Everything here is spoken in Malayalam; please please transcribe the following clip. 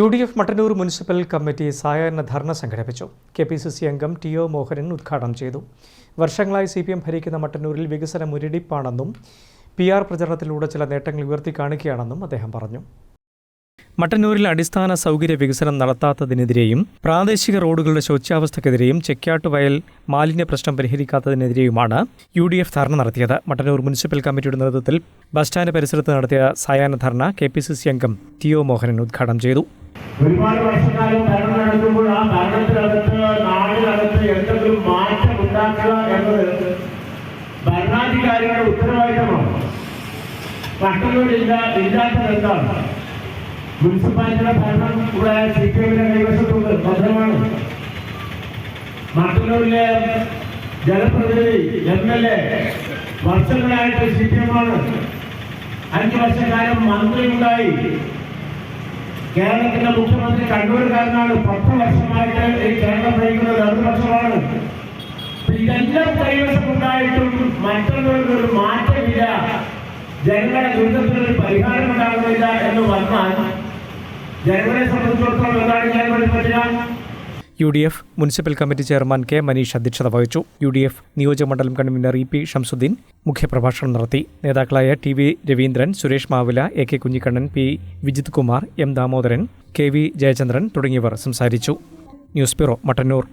UDF മട്ടന്നൂർ മുനിസിപ്പൽ കമ്മിറ്റി സായാഹ്ന ധർണ സംഘടിപ്പിച്ചു. KPCC അംഗം TO മോഹനൻ ഉദ്ഘാടനം ചെയ്തു. വർഷങ്ങളായി CPM ഭരിക്കുന്ന മട്ടന്നൂരിൽ വികസന മുരടിപ്പാണെന്നും PR പ്രചരണത്തിലൂടെ ചില നേട്ടങ്ങൾ ഉയർത്തി കാണിക്കുകയാണെന്നും അദ്ദേഹം പറഞ്ഞു. മട്ടന്നൂരിൽ അടിസ്ഥാന സൗകര്യ വികസനം നടത്താത്തതിനെതിരെയും പ്രാദേശിക റോഡുകളുടെ ശോച്യാവസ്ഥക്കെതിരെയും ചെക്യാട്ടുവയൽ മാലിന്യ പ്രശ്നം പരിഹരിക്കാത്തതിനെതിരെയുമാണ് UDF ധർണ നടത്തിയത്. മട്ടന്നൂർ മുനിസിപ്പൽ കമ്മിറ്റിയുടെ നേതൃത്വത്തിൽ ബസ് സ്റ്റാൻഡ് പരിസരത്ത് നടത്തിയ സായാഹ്ന ധർണ KPCC അംഗം TO മോഹനൻ ഉദ്ഘാടനം ചെയ്തു. ഒരുപാട് വർഷക്കാലം ഭരണം നടത്തുമ്പോൾ ആ ഭരണത്തിനകത്ത് നാടിനകത്ത് എന്തെങ്കിലും മാറ്റം ഉണ്ടാക്കുക എന്നത് ഭരണാധികാരികളുടെ ഉത്തരവാദിത്തമാണ്. മട്ടന്നൂരില്ലാത്തത് എന്താണ്? മുനിസിപ്പാലിറ്റിയുടെ ഭരണം ഇവിടെ CPMന്റെ കൈവശത്തുണ്ട്, ഭദ്രമാണ്. മട്ടന്നൂരിലെ ജനപ്രതിനിധി MLA വർഷങ്ങളായിട്ട് CPM ആണ്. 5 വർഷക്കാലം മന്ത്രിയുണ്ടായി. കേരളത്തിന്റെ മുഖ്യമന്ത്രി കണ്ണൂരുകാരനാണ്. 10 വർഷമായിട്ട് ഈ കേരളം ഭരിക്കുന്നത് ഇടതുപക്ഷമാണ്. ഇതെല്ലാം കൈവശമുണ്ടായിട്ടും മറ്റുള്ളവർക്ക് ഒരു മാറ്റമില്ല, ജനങ്ങളുടെ ദുരിതത്തിനൊരു പരിഹാരം ഉണ്ടാകുന്നില്ല എന്ന് വന്നാൽ ജനങ്ങളെ സംബന്ധിച്ചിടത്തോളം എന്താണ് ചെയ്യാൻ വേണ്ടി പറ്റുക? UDF municipal committee chairman K. Manish അധ്യക്ഷത വഹിച്ചു. UDF നിയോജകമണ്ഡലം കൺവീനർ EP ഷംസുദ്ദീൻ മുഖ്യപ്രഭാഷണം നടത്തി. നേതാക്കളായ TV Raveendran, Suresh മാവില, AK Kunhikannan, P. Vijith Kumar, M. Damodaran, KV Jayachandran തുടങ്ങിയവർ സംസാരിച്ചു. News bureau, Mattannur.